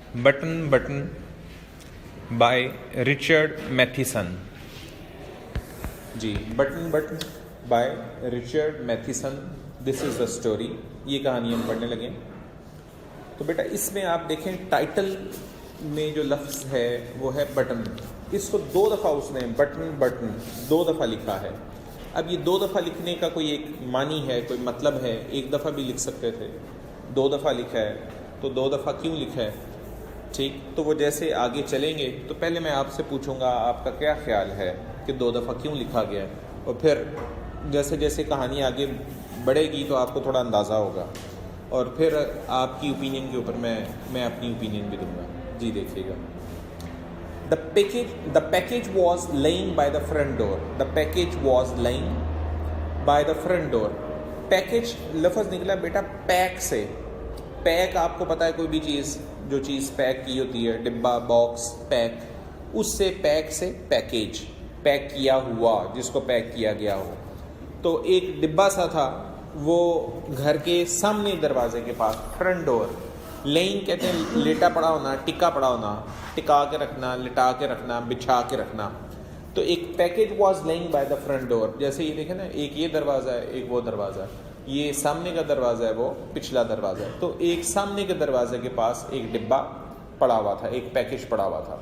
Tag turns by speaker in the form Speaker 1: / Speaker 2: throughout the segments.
Speaker 1: Button button by Richard Matheson. जी, button button by Richard Matheson, this is the story. ये कहानी हम पढ़ने लगे। तो बेटा इसमें आप देखें टाइटल में जो लफ्ज़ है वो है बटन। इसको 2 दफ़ा उसने बटन बटन 2 दफ़ा लिखा है। अब ये 2 दफ़ा लिखने का कोई एक मानी है, कोई मतलब है। 1 दफ़ा भी लिख सकते थे, 2 दफ़ा लिखा है तो 2 दफ़ा क्यों लिखा है? ठीक, तो वो जैसे आगे चलेंगे तो पहले मैं आपसे पूछूंगा आपका क्या ख्याल है कि 2 दफ़ा क्यों लिखा गया है, और फिर जैसे जैसे कहानी आगे बढ़ेगी तो आपको थोड़ा अंदाज़ा होगा, और फिर आपकी ओपिनियन के ऊपर मैं अपनी ओपिनियन भी दूंगा। जी देखिएगा। The package was laying by the front door. The package was laying by the front door. Package लफ्ज़ निकला बेटा पैक से। पैक आपको पता है, कोई भी चीज़ जो चीज़ पैक की होती है, डिब्बा, बॉक्स, पैक, उससे पैक से पैकेज, पैक किया हुआ, जिसको पैक किया गया हो। तो एक डिब्बा सा था, वो घर के सामने दरवाजे के पास, फ्रंट डोर। लेइंग कहते हैं लेटा पड़ा होना, टिका पड़ा होना, टिका के रखना, लिटा के रखना, बिछा के रखना। तो एक package was laying by the front door. जैसे ये देखें ना, एक ये दरवाज़ा है, एक वो दरवाज़ा है, ये सामने का दरवाज़ा है, वो पिछला दरवाज़ा है। तो एक सामने के दरवाजे के पास एक डिब्बा पड़ा हुआ था, एक पैकेज पड़ा हुआ था।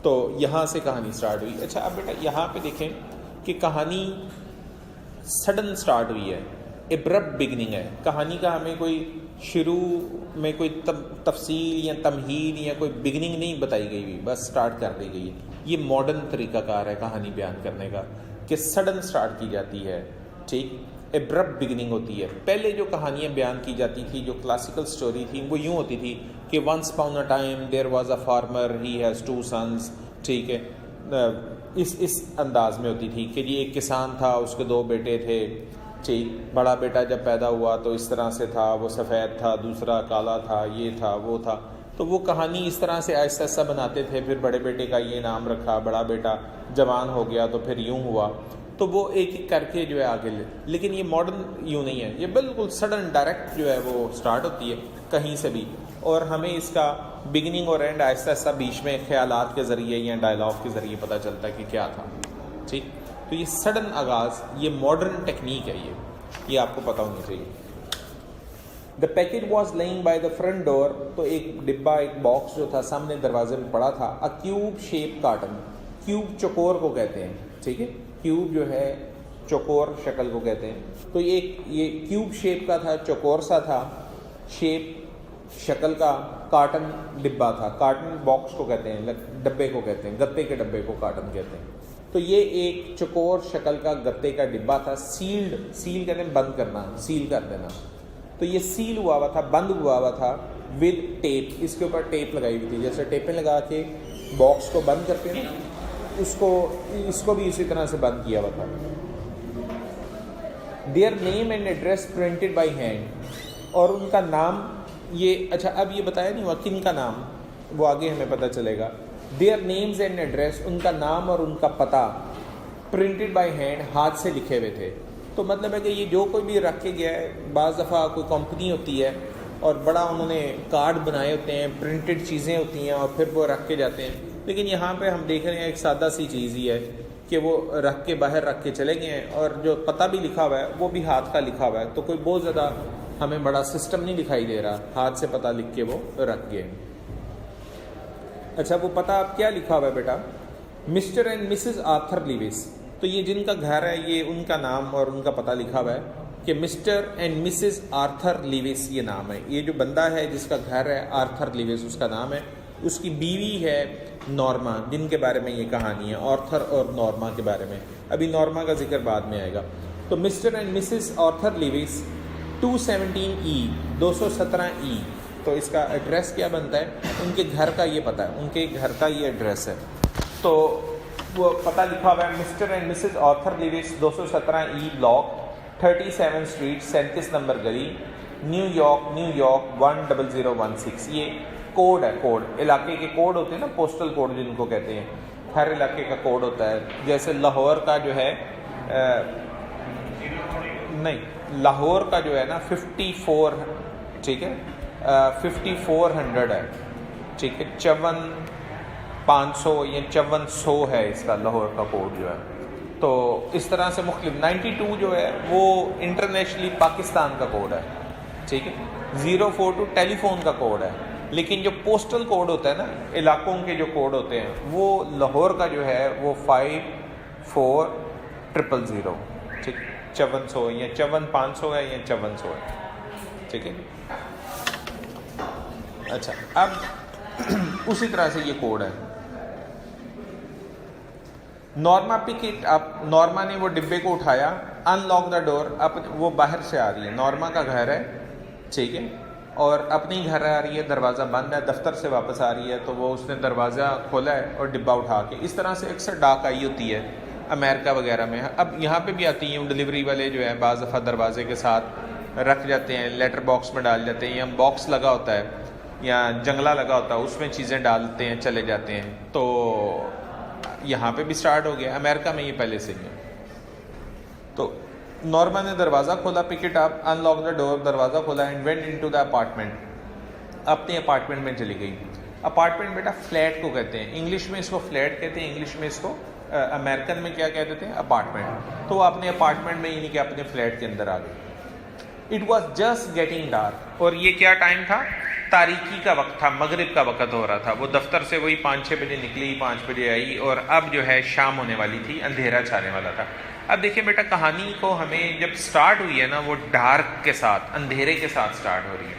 Speaker 1: तो यहाँ से कहानी स्टार्ट हुई। अच्छा, अब बेटा यहाँ पे देखें कि कहानी सडन स्टार्ट हुई है, एब्रप्ट बिगनिंग है। कहानी का हमें कोई शुरू में कोई तफसील या तमहीद या कोई बिगनिंग नहीं बताई गई हुई, बस स्टार्ट कर दी गई है। ये मॉडर्न तरीक़ाकार है कहानी बयान करने का कि सडन स्टार्ट की जाती है। ठीक, एब्रप्ट बिगनिंग होती है। पहले जो कहानियाँ बयान की जाती थी, जो क्लासिकल स्टोरी थी, वो यूँ होती थी कि once upon a time there was a farmer, he has 2 sons. ठीक है, इस अंदाज में होती थी कि ये एक किसान था, उसके 2 बेटे थे। ठीक, बड़ा बेटा जब पैदा हुआ तो इस तरह से था, वो सफ़ेद था, दूसरा काला था, ये था, वो था। तो वो कहानी इस तरह से आहिस्ता आहिस्ता बनाते थे। फिर बड़े बेटे का ये नाम रखा, बड़ा बेटा जवान हो गया तो फिर यूँ हुआ। तो वो एक एक करके जो है आगे लेकिन ये मॉडर्न यूँ नहीं है, ये बिल्कुल सडन डायरेक्ट जो है वो स्टार्ट होती है कहीं से भी, और हमें इसका बिगिनिंग और एंड आहिस्ता आहिस्ता बीच में ख्यालात के ज़रिए या डायलॉग के ज़रिए पता चलता है कि क्या था। ठीक, तो ये सडन आगाज़, ये मॉडर्न टेक्निक है, ये आपको पता होनी चाहिए। The package was laying by the front door. तो एक डिब्बा, एक बॉक्स जो था सामने दरवाजे में पड़ा था। अ क्यूब शेप कार्टन, क्यूब चौकोर को कहते हैं। ठीक है, क्यूब जो है चौकोर शक्ल को कहते हैं। तो ये क्यूब शेप का था, चौकोर सा था, शेप शक्ल का। कार्टन डिब्बा था, कार्टन बॉक्स को कहते हैं, डब्बे को कहते हैं, गत्ते के डब्बे को कार्टन कहते हैं। तो ये एक चौकोर शक्ल का गत्ते का डिब्बा था। सील्ड, सील कहते हैं बंद करना, सील कर देना। तो ये सील हुआ हुआ था, बंद हुआ हुआ था विद टेप। इसके ऊपर टेप लगाई हुई थी, जैसे टेपें लगा के बॉक्स को बंद करते हैं, इसको भी इसी तरह से बंद किया हुआ था। Their name and address printed by hand, और उनका नाम ये, अच्छा अब ये बताया नहीं हुआ किन का नाम, वो आगे हमें पता चलेगा। देयर नेम्स एंड एड्रेस, उनका नाम और उनका पता प्रिंटेड बाय हैंड, हाथ से लिखे हुए थे। तो मतलब है कि ये जो कोई भी रख के गया है, बाज़ दफ़ा कोई कंपनी होती है और बड़ा उन्होंने कार्ड बनाए होते हैं, प्रिंटेड चीज़ें होती हैं और फिर वो रख के जाते हैं। लेकिन यहाँ पे हम देख रहे हैं एक सादा सी चीज़ ही है कि वो रख के बाहर रख के चले गए हैं, और जो पता भी लिखा हुआ है वो भी हाथ का लिखा हुआ है। तो कोई बहुत ज़्यादा हमें बड़ा सिस्टम नहीं दिखाई दे रहा, हाथ से पता लिख के वो रख गए। अच्छा, वो पता आप क्या लिखा हुआ है बेटा? Mister and Mrs Arthur Lewis. तो ये जिनका घर है, ये उनका नाम और उनका पता लिखा हुआ है कि mister and Mrs Arthur Lewis, ये नाम है। ये जो बंदा है जिसका घर है, आर्थर लीविस उसका नाम है। उसकी बीवी है नॉर्मा, जिनके बारे में ये कहानी है, आर्थर और नॉर्मा के बारे में। अभी नॉर्मा का जिक्र बाद में आएगा। तो mister and Mrs Arthur Lewis 217E, 217E। तो इसका एड्रेस क्या बनता है? उनके घर का ये पता है, उनके घर का ये एड्रेस है। तो वो पता लिखा हुआ है mister and Mrs Arthur Lewis, 217E block, 37 street, 37 number गली, न्यूयॉर्क 10016। ये कोड है, कोड इलाके के कोड होते हैं ना, पोस्टल कोड जिनको कहते हैं, हर इलाके का कोड होता है। जैसे लाहौर का जो है नहीं, लाहौर का जो है ना 54, ठीक है, 5400 है। ठीक है, 5400 या 5400 है इसका लाहौर का कोड जो है। तो इस तरह से मुख्तलिफ 92 जो है वो इंटरनेशनली पाकिस्तान का कोड है, ठीक है। 042 टेलीफोन का कोड है, लेकिन जो पोस्टल कोड होता है ना, इलाकों के जो कोड होते हैं, वो लाहौर का जो है वो 54000, ठीक, 5400 या 54500 है या 5400 है, ठीक है। अच्छा, अब उसी तरह से ये कोड है। Norma pick it up, Norma ने वो डिब्बे को उठाया, अनलॉक द डोर, अब वो बाहर से आ रही है, नॉर्मा का घर है, ठीक है, और अपने ही घर आ रही है, दरवाज़ा बंद है, दफ्तर से वापस आ रही है, तो वो उसने दरवाज़ा खोला है और डिब्बा उठा के, इस तरह से अक्सर डाक आई होती है अमेरिका वगैरह में। अब यहाँ पे भी आती हैं डिलीवरी वाले जो है, बाज़ दफ़ा दरवाजे के साथ रख जाते हैं, लेटर बॉक्स में डाल जाते हैं, या बॉक्स लगा होता है या जंगला लगा होता है, उसमें चीज़ें डालते हैं, चले जाते हैं। तो यहाँ पे भी स्टार्ट हो गया, अमेरिका में ये पहले से ही है। तो नॉर्मा ने दरवाज़ा खोला, pick it up, unlock the door, दरवाज़ा खोला and went into the apartment, अपने अपार्टमेंट में चली गई। अपार्टमेंट बेटा फ्लैट को कहते हैं, इंग्लिश में इसको फ्लैट कहते हैं, इंग्लिश में इसको अमेरिकन में क्या कहते थे, अपार्टमेंट। तो वो अपने अपार्टमेंट में, यानी कि अपने फ्लैट के अंदर आ गई। It was just getting dark, और ये क्या टाइम था, तारीकी का वक्त था, मगरिब का वक्त हो रहा था। वो दफ्तर से वही 5-6 बजे निकली, 5 बजे आई, और अब जो है शाम होने वाली थी, अंधेरा छाने वाला था। अब देखिए बेटा, कहानी को हमें जब स्टार्ट हुई है ना, वो डार्क के साथ, अंधेरे के साथ स्टार्ट हो रही है।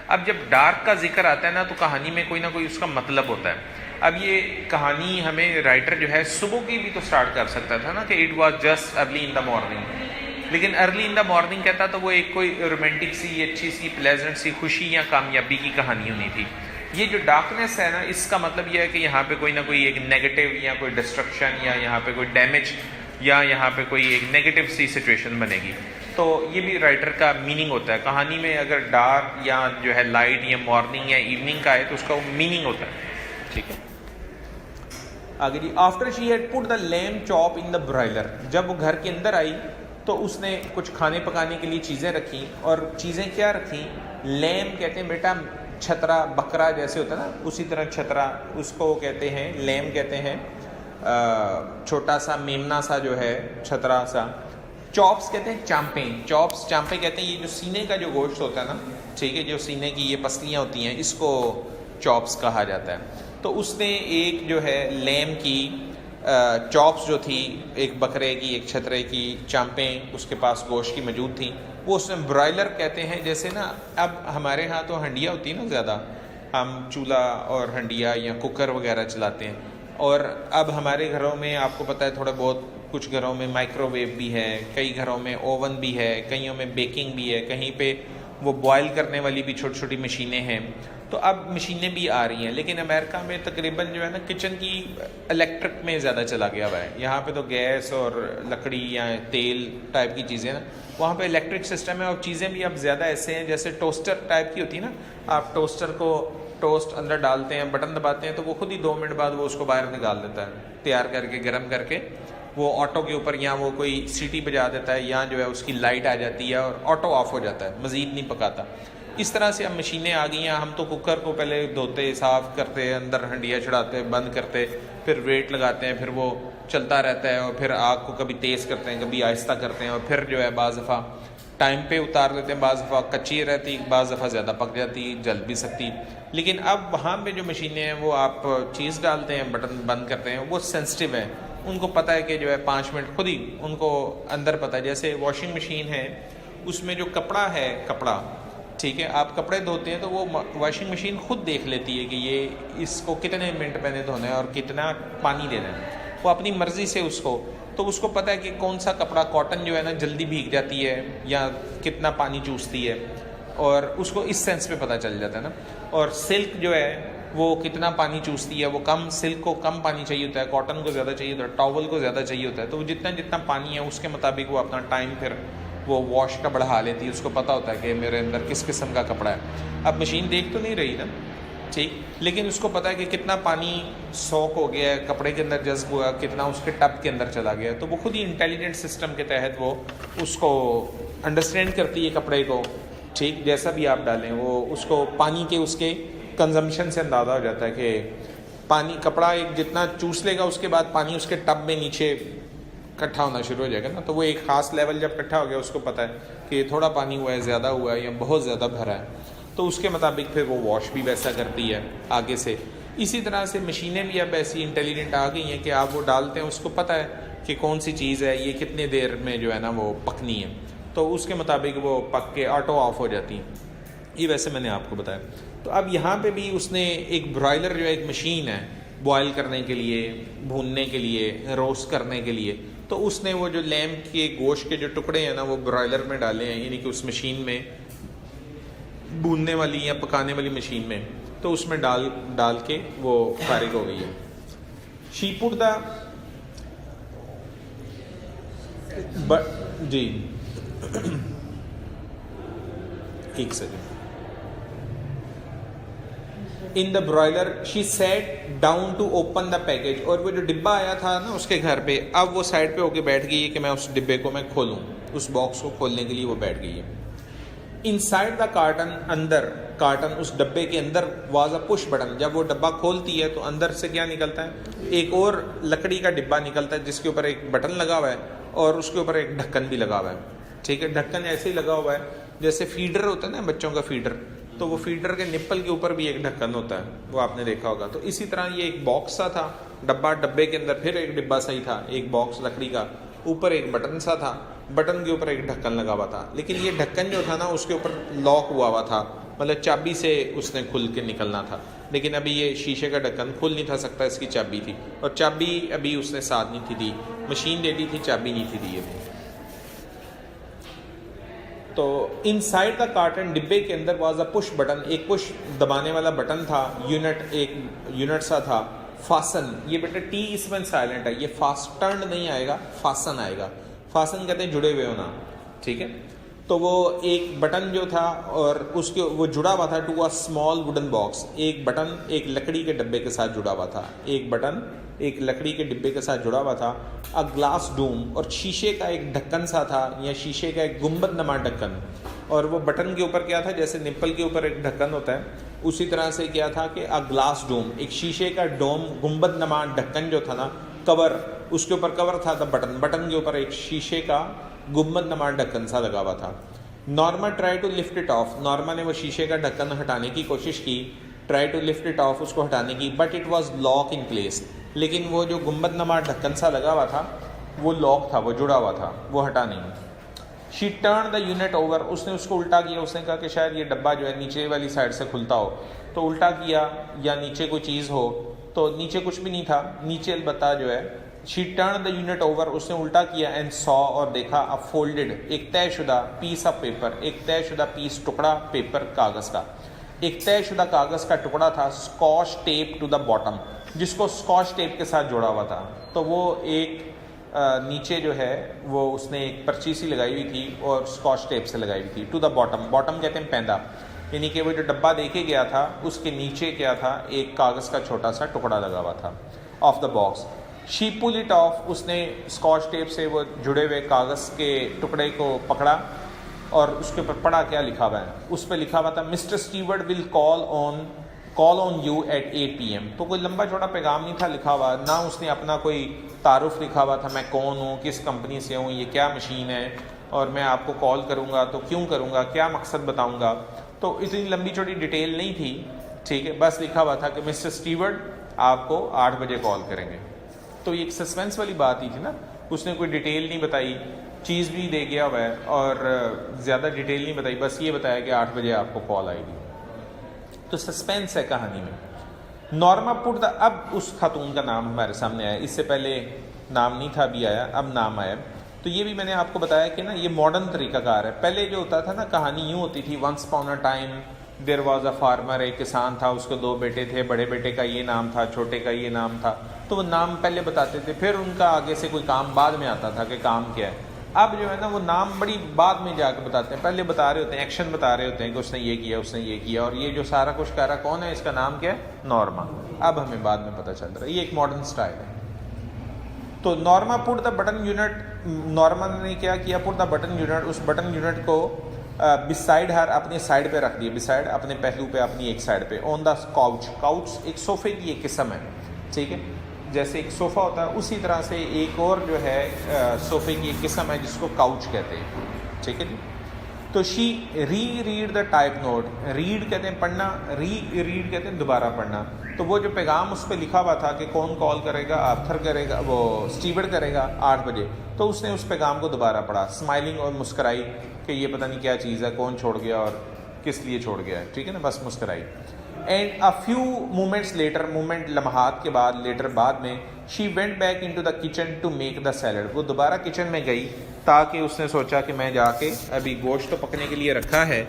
Speaker 1: अब जब डार्क का जिक्र आता है ना, तो कहानी में कोई ना कोई उसका मतलब होता है। अब ये कहानी हमें राइटर जो है सुबह की भी तो स्टार्ट कर सकता था ना, कि it was just early in the morning, लेकिन अर्ली इन द मॉर्निंग कहता तो वो एक कोई रोमांटिक सी, अच्छी सी, प्लेजेंट सी, खुशी या कामयाबी की कहानी होनी थी। ये जो डार्कनेस है ना, इसका मतलब यह है कि यहाँ पे कोई ना कोई एक नेगेटिव या कोई डिस्ट्रक्शन या यहाँ पे कोई डैमेज या यहाँ पे कोई एक नेगेटिव सी सिचुएशन बनेगी। तो ये भी राइटर का मीनिंग होता है। कहानी में अगर डार्क या जो है लाइट या मॉर्निंग या इवनिंग का है, तो उसका वो मीनिंग होता है, ठीक है। आगे जी, after she had put the lamb chop in the broiler, जब वो घर के अंदर आई तो उसने कुछ खाने पकाने के लिए चीज़ें रखी, और चीज़ें क्या रखी, लैम्ब कहते हैं बेटा छतरा, बकरा जैसे होता है ना, उसी तरह छतरा उसको कहते हैं, लैम्ब कहते हैं, छोटा सा मेमना सा जो है, छतरा सा। चॉप्स कहते हैं चांपे, चॉप्स चांपे कहते हैं ये जो सीने का जो गोश्त होता है ना, ठीक है, जो सीने की ये पसलियाँ होती हैं, इसको चॉप्स कहा जाता है। तो उसने एक जो है लैम्ब की चॉप्स जो थी, एक बकरे की, एक छतरे की चांपें उसके पास गोश्त की मौजूद थी, वो उसने ब्रॉयलर कहते हैं। जैसे ना अब हमारे यहाँ तो हंडिया होती है ना ज़्यादा, हम चूल्हा और हंडिया या कुकर वगैरह चलाते हैं, और अब हमारे घरों में आपको पता है थोड़ा बहुत, कुछ घरों में माइक्रोवेव भी है, कई घरों में ओवन भी है, कईयों में बेकिंग भी है, कहीं पे वो बॉयल करने वाली भी छोटी छोटी मशीनें हैं। तो अब मशीनें भी आ रही हैं, लेकिन अमेरिका में तकरीबन जो है ना किचन की इलेक्ट्रिक में ज़्यादा चला गया हुआ है। यहाँ पे तो गैस और लकड़ी या तेल टाइप की चीज़ें ना, वहाँ पे इलेक्ट्रिक सिस्टम है। और चीज़ें भी अब ज़्यादा ऐसे हैं जैसे टोस्टर टाइप की होती है ना, आप टोस्टर को टोस्ट अंदर डालते हैं, बटन दबाते हैं, तो वो खुद ही 2 मिनट बाद वो उसको बाहर निकाल देता है, तैयार करके गर्म करके वो ऑटो के ऊपर, या वो कोई सीटी बजा देता है, या जो है उसकी लाइट आ जाती है और ऑटो ऑफ हो जाता है, मज़ीद नहीं पकाता। इस तरह से अब मशीनें आ गई हैं। हम तो कुकर को पहले धोते, साफ़ करते, अंदर हंडिया चढ़ाते, बंद करते, फिर वेट लगाते हैं, फिर वो चलता रहता है, और फिर आग को कभी तेज़ करते हैं, कभी आहिस्ता करते हैं, और फिर जो है बाज़ दफ़ा टाइम पे उतार देते हैं, बाज़ दफ़ा कच्ची रहती, बाज़ दफ़ा ज़्यादा पक जाती, जल भी सकती। लेकिन अब वहाँ पे जो मशीनें हैं वो आप चीज़ डालते हैं, बटन बंद करते हैं, वो सेंसिटिव है, उनको पता है कि जो है 5 मिनट खुद ही उनको अंदर पता है। जैसे वॉशिंग मशीन है, उसमें जो कपड़ा है, कपड़ा, ठीक है, आप कपड़े धोते हैं तो वो वॉशिंग मशीन खुद देख लेती है कि ये इसको कितने मिनट मैंने धोना है और कितना पानी देना है, वो अपनी मर्ज़ी से उसको पता है कि कौन सा कपड़ा, कॉटन जो है ना जल्दी भीग जाती है या कितना पानी चूसती है, और उसको इस सेंस पे पता चल जाता है ना। और सिल्क जो है वो कितना पानी चूसती है, वो कम, सिल्क को कम पानी चाहिए होता है, कॉटन को ज़्यादा चाहिए होता है, टॉवल को ज़्यादा चाहिए होता है, तो वो जितना जितना पानी है उसके मुताबिक वो अपना टाइम फिर वो वॉश का बढ़ा लेती है। उसको पता होता है कि मेरे अंदर किस किस्म का कपड़ा है। अब मशीन देख तो नहीं रही ना, ठीक, लेकिन उसको पता है कि कितना पानी सोक हो गया है, कपड़े के अंदर जज्ब हुआ, कितना उसके टब के अंदर चला गया, तो वो खुद ही इंटेलिजेंट सिस्टम के तहत वो उसको अंडरस्टैंड करती है कपड़े को, ठीक, जैसा भी आप डालें वो उसको पानी के उसके कंजम्पशन से अंदाज़ा हो जाता है कि पानी कपड़ा एक जितना चूस लेगा उसके बाद पानी उसके टब में नीचे इकट्ठा होना शुरू हो जाएगा ना, तो वो एक ख़ास लेवल जब इकट्ठा हो गया उसको पता है कि थोड़ा पानी हुआ है, ज़्यादा हुआ है या बहुत ज़्यादा भरा है, तो उसके मुताबिक फिर वो वॉश भी वैसा करती है आगे से। इसी तरह से मशीनें भी अब ऐसी इंटेलिजेंट आ गई हैं कि आप वो डालते हैं, उसको पता है कि कौन सी चीज़ है, ये कितने देर में जो है ना वो पकनी है, तो उसके मुताबिक वो पक के ऑटो ऑफ हो जाती हैं। ये वैसे मैंने आपको बताया। तो अब यहाँ पे भी उसने एक ब्रॉयलर जो है एक मशीन है बॉयल करने के लिए, भूनने के लिए, रोस्ट करने के लिए, तो उसने वो जो लैम्प के गोश्त के जो टुकड़े हैं ना वो ब्रॉयलर में डाले हैं, यानी कि उस मशीन में, भूनने वाली या पकाने वाली मशीन में, तो उसमें डाल के वो फारिग हो गई है। शी पुट द जी एक सेकेंड, in the broiler she set down to open the package, और वो जो डिब्बा आया था ना उसके घर पे, अब वो साइड पे होके बैठ गई है कि मैं उस डिब्बे को मैं खोलूं, उस बॉक्स को खोलने के लिए वो बैठ गई है। इनसाइड द कार्टन, अंदर कार्टन, उस डब्बे के अंदर वाज अ पुश बटन, जब वो डब्बा खोलती है तो अंदर से क्या निकलता है, एक और लकड़ी का डिब्बा निकलता है जिसके ऊपर एक बटन लगा हुआ है और उसके ऊपर एक ढक्कन भी लगा हुआ है। ठीक है, ढक्कन ऐसे ही लगा हुआ है जैसे फीडर होता है ना बच्चों का फीडर, तो वो फीडर के निप्पल के ऊपर भी एक ढक्कन होता है, वो आपने देखा होगा। तो इसी तरह ये एक बॉक्स सा था डब्बा, डब्बे के अंदर फिर एक डिब्बा सही था, एक बॉक्स लकड़ी का, ऊपर एक बटन सा था, बटन के ऊपर एक ढक्कन लगा हुआ था, लेकिन ये ढक्कन जो था ना उसके ऊपर लॉक हुआ था, मतलब चाबी से उसने खुल के निकलना था, लेकिन अभी ये शीशे का ढक्कन खुल नहीं था सकता, इसकी चाबी थी, और चाबी अभी उसने साथ नहीं थी दी, मशीन दे दी थी, चाबी नहीं थी दी अभी। तो इनसाइड द कार्टन, डिब्बे के अंदर वाज अ पुश बटन, एक पुश दबाने वाला बटन था, यूनिट, एक यूनिट सा था, फासन, ये बेटा टी इसमें साइलेंट है, ये फास्टर्न नहीं आएगा, फासन आएगा, फासन कहते हैं जुड़े हुए होना। ठीक है, तो वो एक बटन जो था और उसके वो जुड़ा हुआ था to a small wooden box, एक बटन एक लकड़ी के डब्बे के साथ जुड़ा हुआ था, एक बटन एक लकड़ी के डिब्बे के साथ जुड़ा हुआ था। अ ग्लास डूम, और शीशे का एक ढक्कन सा था या शीशे का एक गुंबद नमा ढक्कन, और वो बटन के ऊपर क्या था, जैसे निप्पल के ऊपर एक ढक्कन होता है उसी तरह से क्या था कि अ ग्लास डोम, एक शीशे का डोम, गुंबद नमा ढक्कन जो था ना, कवर, उसके ऊपर कवर था द बटन, बटन के ऊपर एक शीशे का गुंबद नमा ढक्कन सा लगा हुआ था। Norma try to lift it off, Norma ने वो शीशे का ढक्कन हटाने की कोशिश की, try to lift it off, उसको हटाने की, but it was lock in place, लेकिन वो जो गुंबद नमा ढक्कन सा लगा हुआ था वो लॉक था, वो जुड़ा हुआ था, वो हटा नहीं। She turn the unit over, उसने उसको उल्टा किया, उसने कहा कि शायद ये डब्बा जो है नीचे वाली साइड से खुलता हो, तो उल्टा किया या नीचे कोई चीज़ हो, तो नीचे कुछ भी नहीं था, नीचे अलबत्ता जो है, she turn the unit over, उसने उल्टा किया, एंड सॉ, और देखा, अ फोल्डेड, एक तयशुदा पीस ऑफ पेपर, एक तयशुदा पीस, टुकड़ा पेपर, कागज़ का, एक तयशुदा कागज़ का टुकड़ा था, Scotch tape to the bottom, जिसको स्कॉच टेप के साथ जोड़ा हुआ था। तो वो एक नीचे जो है वो उसने एक पर्ची सी लगाई हुई थी और स्कॉच टेप से लगाई हुई थी, टू द बॉटम, बॉटम कहते हैं पैंदा, यानी कि वो जो डब्बा देखे गया था उसके नीचे क्या था, एक कागज़ का छोटा सा टुकड़ा लगा हुआ था, off the box. She pull it off, उसने स्कॉच टेप से वो जुड़े हुए कागज़ के टुकड़े को पकड़ा और उसके ऊपर पढ़ा, क्या लिखा हुआ है, उस पर लिखा हुआ था, mister Stewart will call on you at 8 PM। तो कोई लंबा चौड़ा पैगाम नहीं था लिखा हुआ, ना उसने अपना कोई तारुफ लिखा हुआ था, मैं कौन हूँ, किस कंपनी से हूँ, ये क्या मशीन है और मैं आपको कॉल करूँगा तो क्यों करूँगा, क्या मकसद बताऊँगा, तो इतनी लंबी चौड़ी डिटेल नहीं थी। ठीक है, बस लिखा हुआ था कि मिस्टर स्टीवर्ट आपको 8 बजे कॉल करेंगे। तो ये एक सस्पेंस वाली बात ही थी ना, उसने कोई डिटेल नहीं बताई, चीज़ भी दे गया हुआ है और ज़्यादा डिटेल नहीं बताई, बस ये बताया कि 8 बजे आपको कॉल आएगी। तो सस्पेंस है कहानी में। नॉर्मा पुट द, अब उस खातून का नाम हमारे सामने आया, इससे पहले नाम नहीं था, अभी आया, अब नाम आया। तो ये भी मैंने आपको बताया कि ना ये मॉडर्न तरीकाकार है। पहले जो होता था ना, कहानी यूँ होती थी, once upon a time there was a farmer, एक किसान था, उसके 2 बेटे थे, बड़े बेटे का ये नाम था, छोटे का ये नाम था, तो वो नाम पहले बताते थे, फिर उनका आगे से कोई काम बाद में आता था कि काम क्या है। अब जो है ना वो नाम बड़ी बाद में जाकर बताते हैं, पहले बता रहे होते हैं, एक्शन बता रहे होते हैं कि उसने ये किया, उसने ये किया, और ये जो सारा कुछ कह रहा कौन है, इसका नाम क्या है, नॉर्मा। अब हमें बाद में पता चल रहा है, ये एक मॉडर्न स्टाइल है। तो Norma put the button unit, Norma ने क्या किया, पुट द बटन यूनिट, उस बटन यूनिट को बिसाइड हर, अपनी साइड पे रख दिए, बिसाइड अपने पहलू पे, अपनी एक साइड पे, ऑन द काउच, काउच एक सोफ़े की एक किस्म है, ठीक है, जैसे एक सोफ़ा होता है उसी तरह से एक और जो है सोफ़े की एक किस्म है जिसको काउच कहते हैं, ठीक है जी। तो she read the type note, read कहते हैं पढ़ना, रीड कहते हैं दोबारा पढ़ना। तो वो जो पैगाम उस पर लिखा हुआ था कि कौन कॉल करेगा, आर्थर करेगा, वो स्टीवर्ड करेगा 8 बजे, तो उसने उस पैगाम को दोबारा पढ़ा, स्माइलिंग, और मुस्कराई कि ये पता नहीं क्या चीज़ है, कौन छोड़ गया और किस लिए छोड़ गया है, ठीक है ना, बस मुस्कराई। And a few moments later, moment लम्हात के बाद, लेटर बाद में, she went back into the kitchen to make the salad, वो दोबारा किचन में गई ताकि उसने सोचा कि मैं जाके अभी गोश्त तो पकने के लिए रखा है